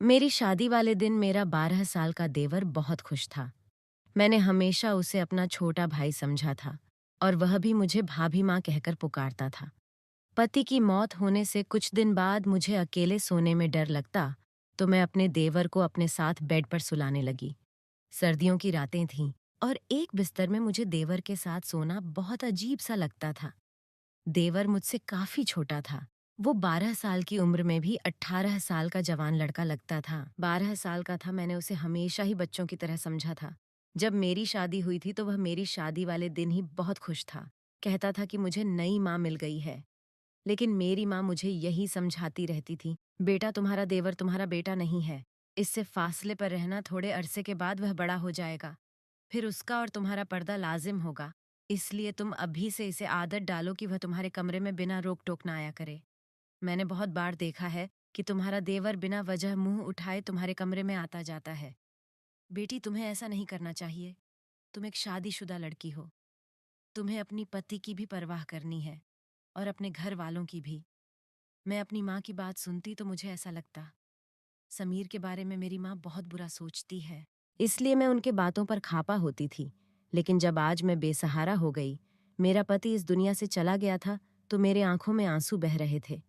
मेरी शादी वाले दिन मेरा 12 साल का देवर बहुत खुश था। मैंने हमेशा उसे अपना छोटा भाई समझा था और वह भी मुझे भाभी माँ कहकर पुकारता था। पति की मौत होने से कुछ दिन बाद मुझे अकेले सोने में डर लगता, तो मैं अपने देवर को अपने साथ बेड पर सुलाने लगी। सर्दियों की रातें थीं और एक बिस्तर में मुझे देवर के साथ सोना बहुत अजीब सा लगता था। देवर मुझसे काफी छोटा था। वो 12 साल की उम्र में भी 18 साल का जवान लड़का लगता था। 12 साल का था, मैंने उसे हमेशा ही बच्चों की तरह समझा था। जब मेरी शादी हुई थी तो वह मेरी शादी वाले दिन ही बहुत खुश था। कहता था कि मुझे नई माँ मिल गई है। लेकिन मेरी माँ मुझे यही समझाती रहती थी, बेटा तुम्हारा देवर तुम्हारा बेटा नहीं है। इससे फासले पर रहना, थोड़े अरसे के बाद वह बड़ा हो जाएगा। फिर उसका और तुम्हारा पर्दा लाजिम होगा। इसलिए तुम अभी से इसे आदत डालो कि वह तुम्हारे कमरे में बिना रोक टोक ना आया करे। मैंने बहुत बार देखा है कि तुम्हारा देवर बिना वजह मुंह उठाए तुम्हारे कमरे में आता जाता है। बेटी, तुम्हें ऐसा नहीं करना चाहिए। तुम एक शादीशुदा लड़की हो। तुम्हें अपनी पति की भी परवाह करनी है और अपने घर वालों की भी। मैं अपनी माँ की बात सुनती तो मुझे ऐसा लगता, समीर के बारे में मेरी माँ बहुत बुरा सोचती है। इसलिए मैं उनके बातों पर खापा होती थी। लेकिन जब आज मैं बेसहारा हो गई, मेरा पति इस दुनिया से चला गया था, तो मेरे आंखों में आंसू बह रहे थे।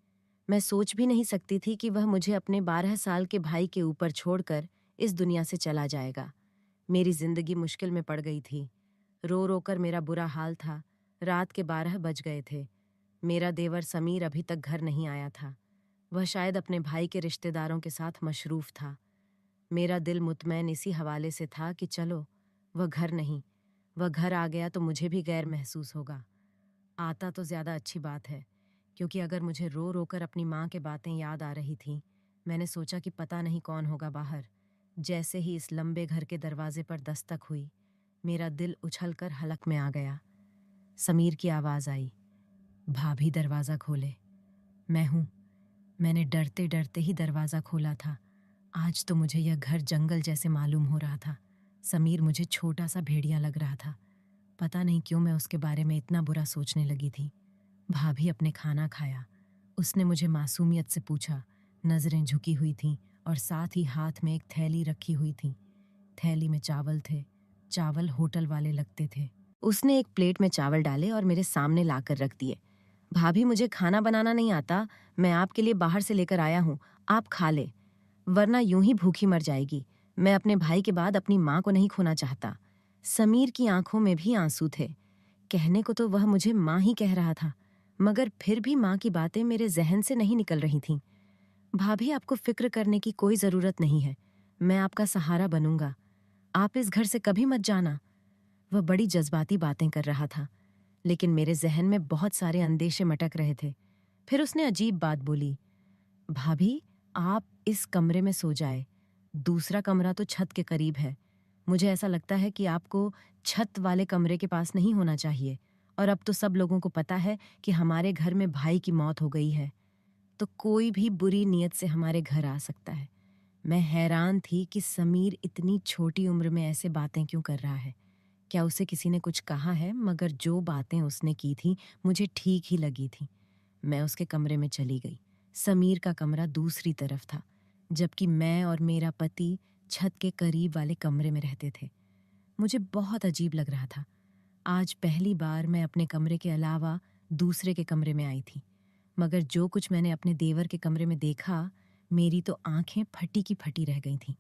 मैं सोच भी नहीं सकती थी कि वह मुझे अपने 12 साल के भाई के ऊपर छोड़कर इस दुनिया से चला जाएगा। मेरी जिंदगी मुश्किल में पड़ गई थी। रो रो कर मेरा बुरा हाल था। रात के 12 बज गए थे। मेरा देवर समीर अभी तक घर नहीं आया था। वह शायद अपने भाई के रिश्तेदारों के साथ मशरूफ था। मेरा दिल मुतमैन इसी हवाले से था कि चलो, वह घर नहीं, वह घर आ गया तो मुझे भी गैर महसूस होगा। आता तो ज़्यादा अच्छी बात है, क्योंकि अगर मुझे रो रो कर अपनी माँ के बातें याद आ रही थीं, मैंने सोचा कि पता नहीं कौन होगा बाहर। जैसे ही इस लंबे घर के दरवाजे पर दस्तक हुई, मेरा दिल उछलकर हलक में आ गया। समीर की आवाज़ आई, भाभी दरवाज़ा खोले। मैं हूँ। मैंने डरते डरते ही दरवाज़ा खोला था। आज तो मुझे यह घर जंगल जैसे मालूम हो रहा था। समीर मुझे छोटा सा भेड़िया लग रहा था। पता नहीं क्यों मैं उसके बारे में इतना बुरा सोचने लगी थी। भाभी अपने खाना खाया। उसने मुझे मासूमियत से पूछा। नज़रें झुकी हुई थीं और साथ ही हाथ में एक थैली रखी हुई थी। थैली में चावल थे। चावल होटल वाले लगते थे। उसने एक प्लेट में चावल डाले और मेरे सामने लाकर रख दिए। भाभी, मुझे खाना बनाना नहीं आता। मैं आपके लिए बाहर से लेकर आया हूँ। आप खा ले, वरना यूं ही भूखी मर जाएगी। मैं अपने भाई के बाद अपनी माँ को नहीं खोना चाहता। समीर की आंखों में भी आंसू थे। कहने को तो वह मुझे माँ ही कह रहा था, मगर फिर भी माँ की बातें मेरे जहन से नहीं निकल रही थीं। भाभी, आपको फिक्र करने की कोई जरूरत नहीं है। मैं आपका सहारा बनूंगा। आप इस घर से कभी मत जाना। वह बड़ी जज्बाती बातें कर रहा था, लेकिन मेरे जहन में बहुत सारे अंदेशे मटक रहे थे। फिर उसने अजीब बात बोली, भाभी, आप इस कमरे में सो जाए। दूसरा कमरा तो छत के करीब है। मुझे ऐसा लगता है कि आपको छत वाले कमरे के पास नहीं होना चाहिए। और अब तो सब लोगों को पता है कि हमारे घर में भाई की मौत हो गई है, तो कोई भी बुरी नीयत से हमारे घर आ सकता है। मैं हैरान थी कि समीर इतनी छोटी उम्र में ऐसे बातें क्यों कर रहा है। क्या उसे किसी ने कुछ कहा है? मगर जो बातें उसने की थी मुझे ठीक ही लगी थी। मैं उसके कमरे में चली गई। समीर का कमरा दूसरी तरफ था, जबकि मैं और मेरा पति छत के करीब वाले कमरे में रहते थे। मुझे बहुत अजीब लग रहा था। आज पहली बार मैं अपने कमरे के अलावा दूसरे के कमरे में आई थी, मगर जो कुछ मैंने अपने देवर के कमरे में देखा, मेरी तो आंखें फटी की फटी रह गई थीं।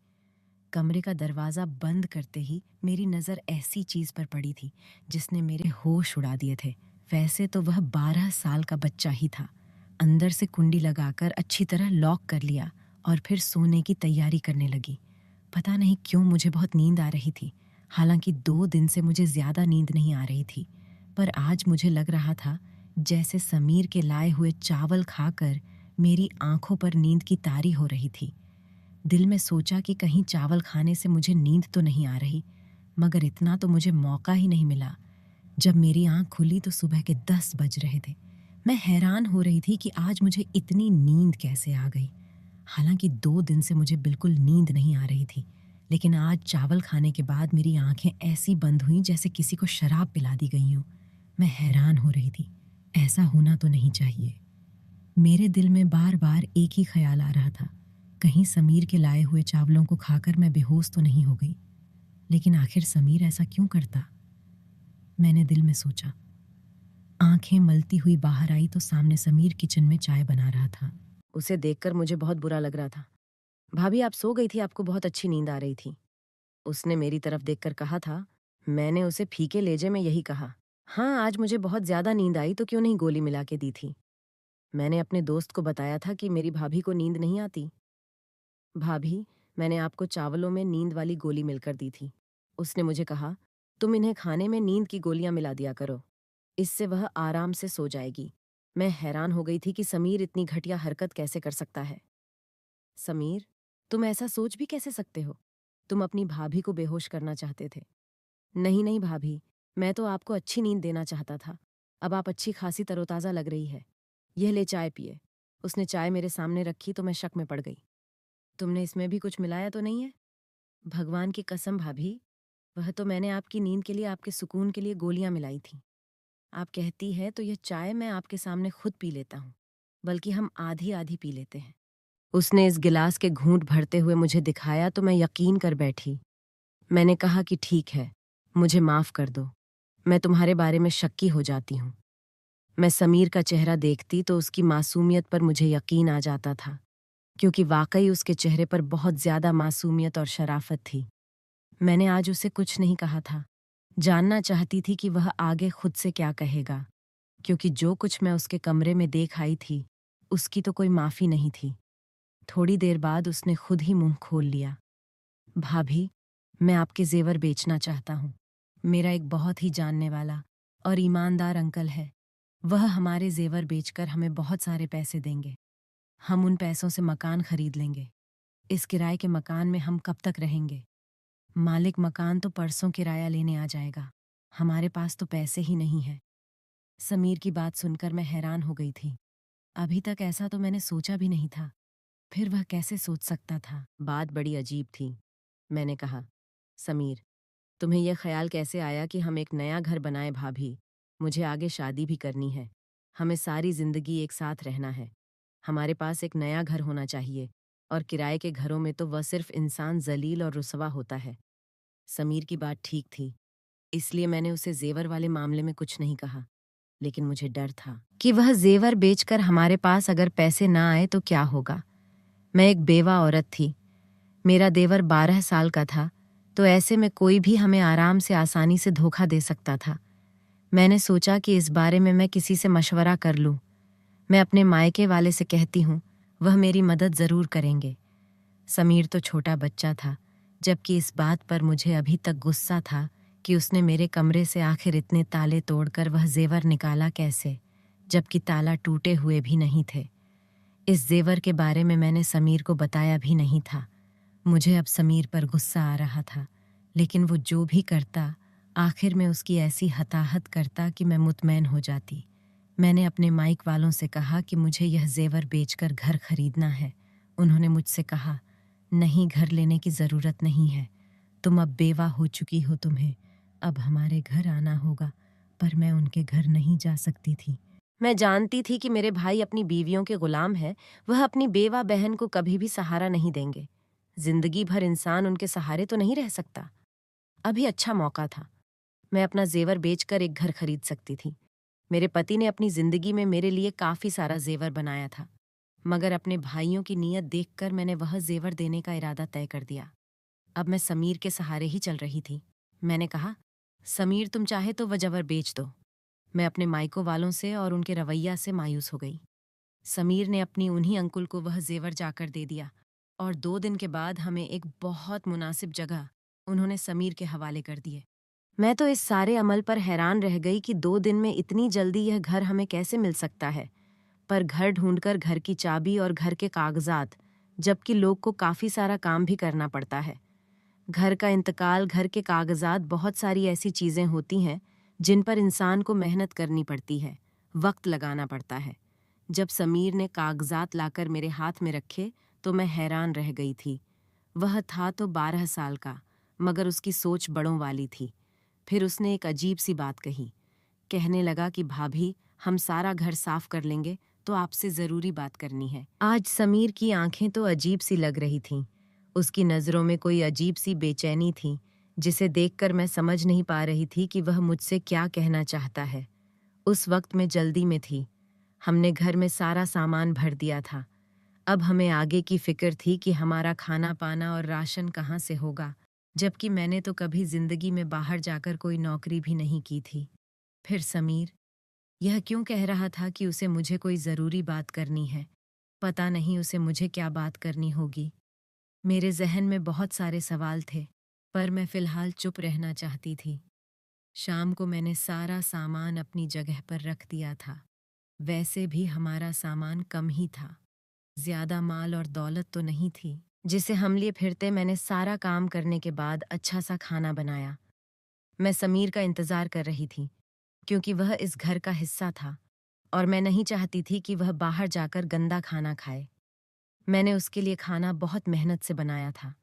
कमरे का दरवाज़ा बंद करते ही मेरी नज़र ऐसी चीज़ पर पड़ी थी जिसने मेरे होश उड़ा दिए थे। वैसे तो वह 12 साल का बच्चा ही था। अंदर से कुंडी लगाकर अच्छी तरह लॉक कर लिया और फिर सोने की तैयारी करने लगी। पता नहीं क्यों मुझे बहुत नींद आ रही थी। हालांकि 2 दिन से मुझे ज़्यादा नींद नहीं आ रही थी, पर आज मुझे लग रहा था जैसे समीर के लाए हुए चावल खाकर मेरी आंखों पर नींद की तारी हो रही थी। दिल में सोचा कि कहीं चावल खाने से मुझे नींद तो नहीं आ रही, मगर इतना तो मुझे मौका ही नहीं मिला। जब मेरी आंख खुली तो सुबह के 10 बज रहे थे। मैं हैरान हो रही थी कि आज मुझे इतनी नींद कैसे आ गई। हालांकि 2 दिन से मुझे बिल्कुल नींद नहीं आ रही थी, लेकिन आज चावल खाने के बाद मेरी आंखें ऐसी बंद हुईं जैसे किसी को शराब पिला दी गई हो। मैं हैरान हो रही थी। ऐसा होना तो नहीं चाहिए। मेरे दिल में बार बार एक ही ख्याल आ रहा था, कहीं समीर के लाए हुए चावलों को खाकर मैं बेहोश तो नहीं हो गई। लेकिन आखिर समीर ऐसा क्यों करता? मैंने दिल में सोचा। आंखें मलती हुई बाहर आई तो सामने समीर किचन में चाय बना रहा था। उसे देखकर मुझे बहुत बुरा लग रहा था। भाभी, आप सो गई थी, आपको बहुत अच्छी नींद आ रही थी, उसने मेरी तरफ देखकर कहा था। मैंने उसे फीके लहजे में यही कहा। हाँ, आज मुझे बहुत ज्यादा नींद आई तो क्यों नहीं गोली मिला के दी थी। मैंने अपने दोस्त को बताया था कि मेरी भाभी को नींद नहीं आती। भाभी, मैंने आपको चावलों में नींद वाली गोली मिलकर दी थी। उसने मुझे कहा, तुम इन्हें खाने में नींद की गोलियां मिला दिया करो, इससे वह आराम से सो जाएगी। मैं हैरान हो गई थी कि समीर इतनी घटिया हरकत कैसे कर सकता है। समीर, तुम ऐसा सोच भी कैसे सकते हो? तुम अपनी भाभी को बेहोश करना चाहते थे। नहीं नहीं भाभी, मैं तो आपको अच्छी नींद देना चाहता था। अब आप अच्छी खासी तरोताज़ा लग रही है। यह ले चाय पिए। उसने चाय मेरे सामने रखी तो मैं शक में पड़ गई। तुमने इसमें भी कुछ मिलाया तो नहीं है? भगवान की कसम भाभी, वह तो मैंने आपकी नींद के लिए, आपके सुकून के लिए गोलियां मिलाई थी। आप कहती है तो यह चाय मैं आपके सामने खुद पी लेता हूँ, बल्कि हम आधी आधी पी लेते हैं। उसने इस गिलास के घूंट भरते हुए मुझे दिखाया तो मैं यकीन कर बैठी। मैंने कहा कि ठीक है, मुझे माफ कर दो, मैं तुम्हारे बारे में शक्की हो जाती हूँ। मैं समीर का चेहरा देखती तो उसकी मासूमियत पर मुझे यकीन आ जाता था, क्योंकि वाकई उसके चेहरे पर बहुत ज्यादा मासूमियत और शराफत थी। मैंने आज उसे कुछ नहीं कहा था। जानना चाहती थी कि वह आगे खुद से क्या कहेगा, क्योंकि जो कुछ मैं उसके कमरे में देख आई थी, उसकी तो कोई माफी नहीं थी। थोड़ी देर बाद उसने खुद ही मुंह खोल लिया। भाभी, मैं आपके जेवर बेचना चाहता हूँ। मेरा एक बहुत ही जानने वाला और ईमानदार अंकल है। वह हमारे जेवर बेचकर हमें बहुत सारे पैसे देंगे। हम उन पैसों से मकान खरीद लेंगे। इस किराए के मकान में हम कब तक रहेंगे? मालिक मकान तो परसों किराया लेने आ जाएगा। हमारे पास तो पैसे ही नहीं है। समीर की बात सुनकर मैं हैरान हो गई थी। अभी तक ऐसा तो मैंने सोचा भी नहीं था। फिर वह कैसे सोच सकता था? बात बड़ी अजीब थी। मैंने कहा, समीर, तुम्हें यह ख्याल कैसे आया कि हम एक नया घर बनाएं? भाभी, मुझे आगे शादी भी करनी है। हमें सारी जिंदगी एक साथ रहना है। हमारे पास एक नया घर होना चाहिए, और किराए के घरों में तो वह सिर्फ इंसान जलील और रुसवा होता है। समीर की बात ठीक थी, इसलिए मैंने उसे जेवर वाले मामले में कुछ नहीं कहा। लेकिन मुझे डर था कि वह जेवर बेचकर हमारे पास अगर पैसे ना आए तो क्या होगा। मैं एक बेवा औरत थी। मेरा देवर 12 साल का था, तो ऐसे में कोई भी हमें आराम से आसानी से धोखा दे सकता था। मैंने सोचा कि इस बारे में मैं किसी से मशवरा कर लूं। मैं अपने मायके वाले से कहती हूँ, वह मेरी मदद ज़रूर करेंगे। समीर तो छोटा बच्चा था, जबकि इस बात पर मुझे अभी तक गुस्सा था कि उसने मेरे कमरे से आखिर इतने ताले तोड़कर वह जेवर निकाला कैसे, जबकि ताला टूटे हुए भी नहीं थे। इस जेवर के बारे में मैंने समीर को बताया भी नहीं था। मुझे अब समीर पर गुस्सा आ रहा था, लेकिन वो जो भी करता, आखिर में उसकी ऐसी हताहत करता कि मैं मुतमैन हो जाती। मैंने अपने माइक वालों से कहा कि मुझे यह जेवर बेचकर घर खरीदना है। उन्होंने मुझसे कहा, नहीं, घर लेने की ज़रूरत नहीं है। तुम अब बेवा हो चुकी हो, तुम्हें अब हमारे घर आना होगा। पर मैं उनके घर नहीं जा सकती थी। मैं जानती थी कि मेरे भाई अपनी बीवियों के गुलाम है। वह अपनी बेवा बहन को कभी भी सहारा नहीं देंगे। जिंदगी भर इंसान उनके सहारे तो नहीं रह सकता। अभी अच्छा मौका था। मैं अपना जेवर बेचकर एक घर खरीद सकती थी। मेरे पति ने अपनी जिंदगी में मेरे लिए काफी सारा जेवर बनाया था, मगर अपने भाइयों की नीयत देखकर मैंने वह जेवर देने का इरादा तय कर दिया। अब मैं समीर के सहारे ही चल रही थी। मैंने कहा, समीर, तुम चाहे तो वह जेवर बेच दो। मैं अपने मायको वालों से और उनके रवैया से मायूस हो गई। समीर ने अपनी उन्हीं अंकुल को वह जेवर जाकर दे दिया, और 2 दिन के बाद हमें एक बहुत मुनासिब जगह उन्होंने समीर के हवाले कर दिए। मैं तो इस सारे अमल पर हैरान रह गई कि 2 दिन में इतनी जल्दी यह घर हमें कैसे मिल सकता है। पर घर ढूंढकर घर की चाबी और घर के कागजात, जबकि लोग को काफी सारा काम भी करना पड़ता है। घर का इंतकाल, घर के कागजात, बहुत सारी ऐसी चीजें होती हैं जिन पर इंसान को मेहनत करनी पड़ती है, वक्त लगाना पड़ता है। जब समीर ने कागजात लाकर मेरे हाथ में रखे तो मैं हैरान रह गई थी। वह था तो 12 साल का, मगर उसकी सोच बड़ों वाली थी। फिर उसने एक अजीब सी बात कही। कहने लगा कि भाभी, हम सारा घर साफ कर लेंगे तो आपसे ज़रूरी बात करनी है। आज समीर की आंखें तो अजीब सी लग रही थीं। उसकी नज़रों में कोई अजीब सी बेचैनी थी, जिसे देखकर मैं समझ नहीं पा रही थी कि वह मुझसे क्या कहना चाहता है। उस वक्त मैं जल्दी में थी। हमने घर में सारा सामान भर दिया था। अब हमें आगे की फिक्र थी कि हमारा खाना पाना और राशन कहाँ से होगा, जबकि मैंने तो कभी जिंदगी में बाहर जाकर कोई नौकरी भी नहीं की थी। फिर समीर, यह क्यों कह रहा था कि उसे मुझे कोई ज़रूरी बात करनी है। पता नहीं उसे मुझे क्या बात करनी होगी। मेरे जहन में बहुत सारे सवाल थे, पर मैं फ़िलहाल चुप रहना चाहती थी। शाम को मैंने सारा सामान अपनी जगह पर रख दिया था। वैसे भी हमारा सामान कम ही था। ज़्यादा माल और दौलत तो नहीं थी, जिसे हम लिए फिरते। मैंने सारा काम करने के बाद अच्छा सा खाना बनाया। मैं समीर का इंतज़ार कर रही थी, क्योंकि वह इस घर का हिस्सा था और मैं नहीं चाहती थी कि वह बाहर जाकर गंदा खाना खाए। मैंने उसके लिए खाना बहुत मेहनत से बनाया था,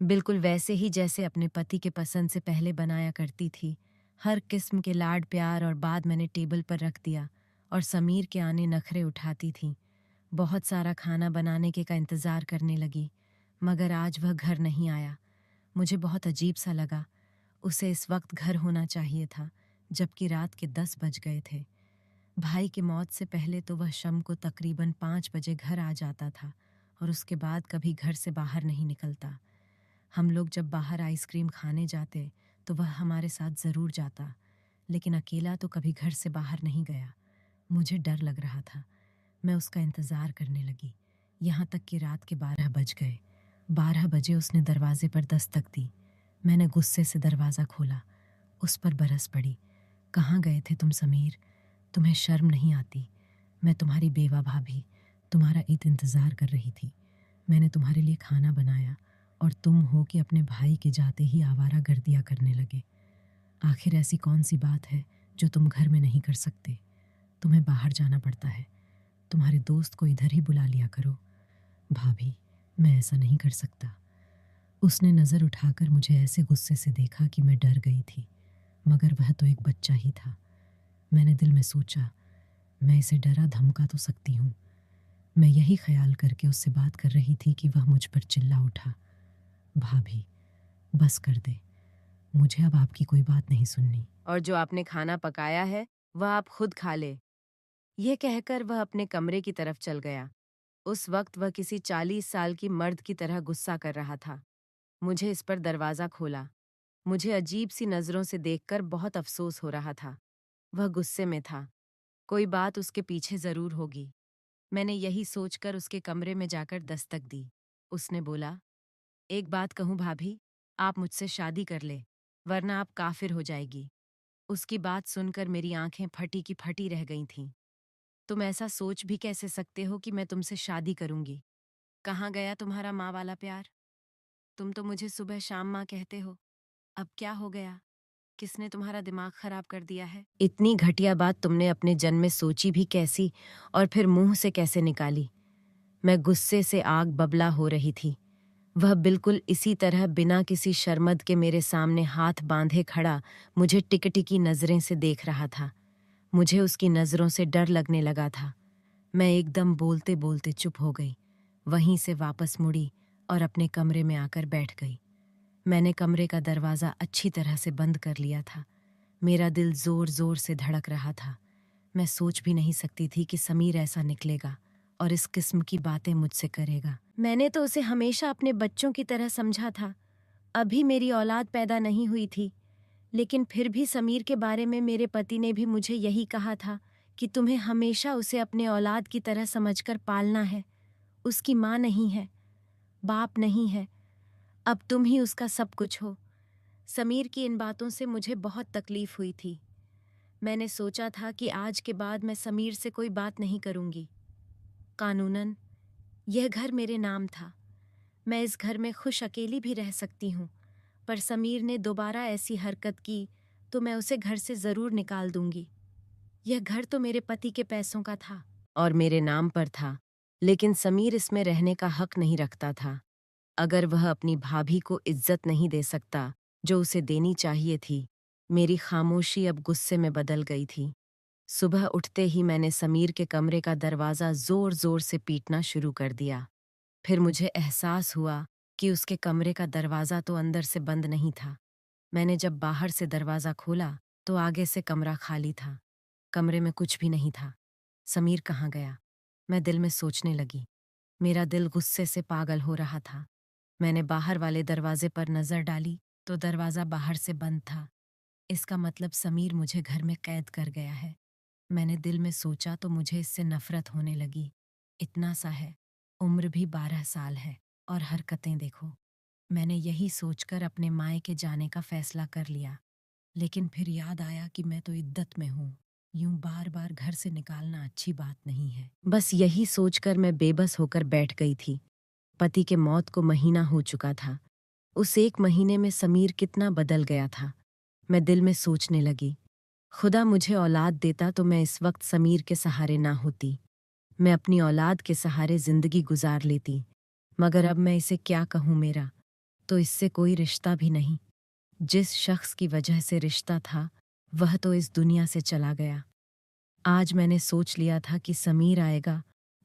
बिल्कुल वैसे ही जैसे अपने पति के पसंद से पहले बनाया करती थी। हर किस्म के लाड प्यार और बाद मैंने टेबल पर रख दिया और समीर के आने नखरे उठाती थी। बहुत सारा खाना बनाने के का इंतज़ार करने लगी, मगर आज वह घर नहीं आया। मुझे बहुत अजीब सा लगा। उसे इस वक्त घर होना चाहिए था, जबकि रात के 10 बज गए थे। भाई की मौत से पहले तो वह शाम को तकरीबन 5 बजे घर आ जाता था और उसके बाद कभी घर से बाहर नहीं निकलता। हम लोग जब बाहर आइसक्रीम खाने जाते तो वह हमारे साथ ज़रूर जाता, लेकिन अकेला तो कभी घर से बाहर नहीं गया। मुझे डर लग रहा था। मैं उसका इंतज़ार करने लगी, यहाँ तक कि रात के 12 बज गए। 12 बजे उसने दरवाजे पर दस्तक दी। मैंने गुस्से से दरवाज़ा खोला। उस पर बरस पड़ी। कहाँ गए थे तुम समीर? तुम्हें शर्म नहीं आती? मैं तुम्हारी बेवा भाभी तुम्हारा इंतज़ार कर रही थी। मैंने तुम्हारे लिए खाना बनाया और तुम हो कि अपने भाई के जाते ही आवारा गर्दियाँ करने लगे। आखिर ऐसी कौन सी बात है जो तुम घर में नहीं कर सकते? तुम्हें बाहर जाना पड़ता है। तुम्हारे दोस्त को इधर ही बुला लिया करो। भाभी, मैं ऐसा नहीं कर सकता। उसने नज़र उठाकर मुझे ऐसे गुस्से से देखा कि मैं डर गई थी, मगर वह तो एक बच्चा ही था। मैंने दिल में सोचा, मैं इसे डरा धमका तो सकती हूँ। मैं यही ख्याल करके उससे बात कर रही थी कि वह मुझ पर चिल्ला उठा, भाभी बस कर दे, मुझे अब आपकी कोई बात नहीं सुननी, और जो आपने खाना पकाया है वह आप खुद खा ले। यह कहकर वह अपने कमरे की तरफ चल गया। उस वक्त वह किसी 40 साल की मर्द की तरह गुस्सा कर रहा था। मुझे इस पर दरवाज़ा खोला। मुझे अजीब सी नज़रों से देखकर बहुत अफसोस हो रहा था। वह गुस्से में था। कोई बात उसके पीछे ज़रूर होगी। मैंने यही सोचकर उसके कमरे में जाकर दस्तक दी। उसने बोला, एक बात कहूँ भाभी, आप मुझसे शादी कर ले, वरना आप काफिर हो जाएगी। उसकी बात सुनकर मेरी आंखें फटी की फटी रह गई थीं। तुम ऐसा सोच भी कैसे सकते हो कि मैं तुमसे शादी करूंगी? कहाँ गया तुम्हारा माँ वाला प्यार? तुम तो मुझे सुबह शाम माँ कहते हो। अब क्या हो गया? किसने तुम्हारा दिमाग खराब कर दिया है? इतनी घटिया बात तुमने अपने जन्म में सोची भी कैसी और फिर मुंह से कैसे निकाली? मैं गुस्से से आग बबला हो रही थी। वह बिल्कुल इसी तरह बिना किसी शर्मद के मेरे सामने हाथ बांधे खड़ा मुझे टिकटिकी नजरें से देख रहा था। मुझे उसकी नजरों से डर लगने लगा था। मैं एकदम बोलते बोलते चुप हो गई। वहीं से वापस मुड़ी और अपने कमरे में आकर बैठ गई। मैंने कमरे का दरवाज़ा अच्छी तरह से बंद कर लिया था। मेरा दिल जोर जोर से धड़क रहा था। मैं सोच भी नहीं सकती थी कि समीर ऐसा निकलेगा और इस किस्म की बातें मुझसे करेगा। मैंने तो उसे हमेशा अपने बच्चों की तरह समझा था। अभी मेरी औलाद पैदा नहीं हुई थी, लेकिन फिर भी समीर के बारे में मेरे पति ने भी मुझे यही कहा था कि तुम्हें हमेशा उसे अपने औलाद की तरह समझकर पालना है। उसकी माँ नहीं है, बाप नहीं है, अब तुम ही उसका सब कुछ हो। समीर की इन बातों से मुझे बहुत तकलीफ हुई थी। मैंने सोचा था कि आज के बाद मैं समीर से कोई बात नहीं करूंगी। कानूनन यह घर मेरे नाम था। मैं इस घर में खुश अकेली भी रह सकती हूँ, पर समीर ने दोबारा ऐसी हरकत की तो मैं उसे घर से ज़रूर निकाल दूंगी। यह घर तो मेरे पति के पैसों का था और मेरे नाम पर था, लेकिन समीर इसमें रहने का हक नहीं रखता था। अगर वह अपनी भाभी को इज्जत नहीं दे सकता जो उसे देनी चाहिए थी। मेरी खामोशी अब गुस्से में बदल गई थी। सुबह उठते ही मैंने समीर के कमरे का दरवाज़ा ज़ोर-ज़ोर से पीटना शुरू कर दिया। फिर मुझे एहसास हुआ कि उसके कमरे का दरवाज़ा तो अंदर से बंद नहीं था। मैंने जब बाहर से दरवाज़ा खोला, तो आगे से कमरा खाली था। कमरे में कुछ भी नहीं था। समीर कहाँ गया? मैं दिल में सोचने लगी। मेरा दिल गुस्से से पागल हो रहा था। मैंने बाहर वाले दरवाजे पर नज़र डाली, तो दरवाज़ा बाहर से बंद था। इसका मतलब समीर मुझे घर में कैद कर गया है। मैंने दिल में सोचा तो मुझे इससे नफ़रत होने लगी। इतना सा है, उम्र भी 12 साल है और हरकतें देखो। मैंने यही सोचकर अपने मायके जाने का फैसला कर लिया। लेकिन फिर याद आया कि मैं तो इद्दत में हूँ। यूं बार बार घर से निकालना अच्छी बात नहीं है। बस यही सोचकर मैं बेबस होकर बैठ गई थी। पति के मौत को महीना हो चुका था। उस एक महीने में समीर कितना बदल गया था। मैं दिल में सोचने लगी, खुदा मुझे औलाद देता तो मैं इस वक्त समीर के सहारे ना होती। मैं अपनी औलाद के सहारे जिंदगी गुजार लेती। मगर अब मैं इसे क्या कहूँ, मेरा तो इससे कोई रिश्ता भी नहीं। जिस शख्स की वजह से रिश्ता था, वह तो इस दुनिया से चला गया। आज मैंने सोच लिया था कि समीर आएगा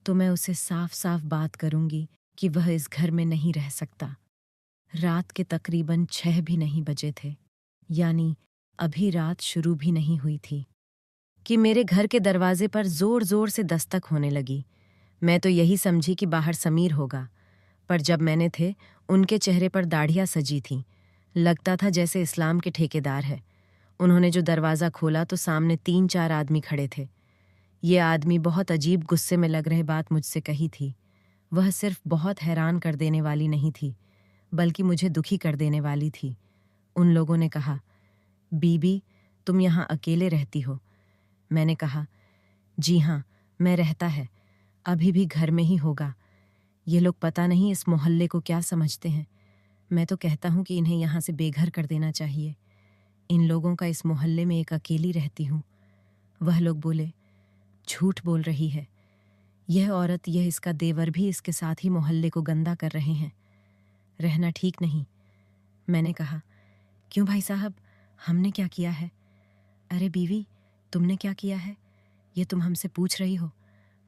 तो मैं उसे साफ साफ बात करूंगी कि वह इस घर में नहीं रह सकता। रात के तकरीबन 6 भी नहीं बजे थे, यानी अभी रात शुरू भी नहीं हुई थी, कि मेरे घर के दरवाजे पर जोर जोर से दस्तक होने लगी। मैं तो यही समझी कि बाहर समीर होगा, पर जब मैंने थे, उनके चेहरे पर दाढ़ियां सजी थीं। लगता था जैसे इस्लाम के ठेकेदार है। उन्होंने जो दरवाज़ा खोला तो सामने 3-4 आदमी खड़े थे। ये आदमी बहुत अजीब गुस्से में लग रहे बात मुझसे कही थी। वह सिर्फ बहुत हैरान कर देने वाली नहीं थी, बल्कि मुझे दुखी कर देने वाली थी। उन लोगों ने कहा, बीबी, तुम यहाँ अकेले रहती हो? मैंने कहा, जी हाँ, मैं रहता है, अभी भी घर में ही होगा। ये लोग पता नहीं इस मोहल्ले को क्या समझते हैं। मैं तो कहता हूँ कि इन्हें यहाँ से बेघर कर देना चाहिए। इन लोगों का इस मोहल्ले में एक अकेली रहती हूँ। वह लोग बोले, झूठ बोल रही है। यह औरत, यह इसका देवर भी इसके साथ ही मोहल्ले को गंदा कर रहे हैं। रहना ठीक नहीं। मैंने कहा, क्यों भाई साहब, हमने क्या किया है? अरे बीवी, तुमने क्या किया है? ये तुम हमसे पूछ रही हो?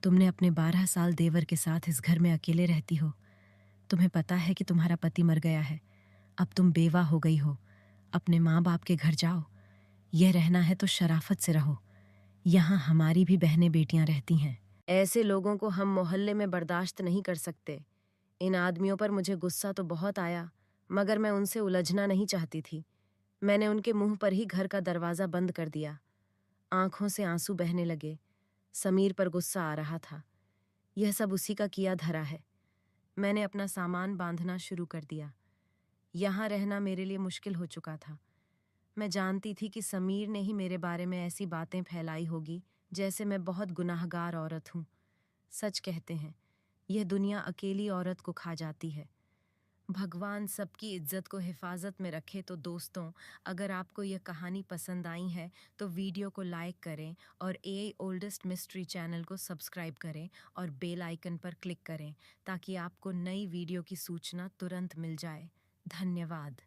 तुमने अपने 12 साल देवर के साथ इस घर में अकेले रहती हो। तुम्हें पता है कि तुम्हारा पति मर गया है। अब तुम बेवा हो गई हो। अपने माँ बाप के घर जाओ। यह रहना है तो शराफत से रहो। यहाँ हमारी भी बहनें बेटियां रहती हैं। ऐसे लोगों को हम मोहल्ले में बर्दाश्त नहीं कर सकते। इन आदमियों पर मुझे गुस्सा तो बहुत आया, मगर मैं उनसे उलझना नहीं चाहती थी। मैंने उनके मुंह पर ही घर का दरवाज़ा बंद कर दिया। आंखों से आंसू बहने लगे। समीर पर गुस्सा आ रहा था। यह सब उसी का किया धरा है। मैंने अपना सामान बांधना शुरू कर दिया। यहाँ रहना मेरे लिए मुश्किल हो चुका था। मैं जानती थी कि समीर ने ही मेरे बारे में ऐसी बातें फैलाई होगी जैसे मैं बहुत गुनाहगार औरत हूँ। सच कहते हैं, यह दुनिया अकेली औरत को खा जाती है। भगवान सबकी इज्जत को हिफाजत में रखे। तो दोस्तों, अगर आपको यह कहानी पसंद आई है तो वीडियो को लाइक करें और एआई ओल्डेस्ट मिस्ट्री चैनल को सब्सक्राइब करें और बेल आइकन पर क्लिक करें ताकि आपको नई वीडियो की सूचना तुरंत मिल जाए। धन्यवाद।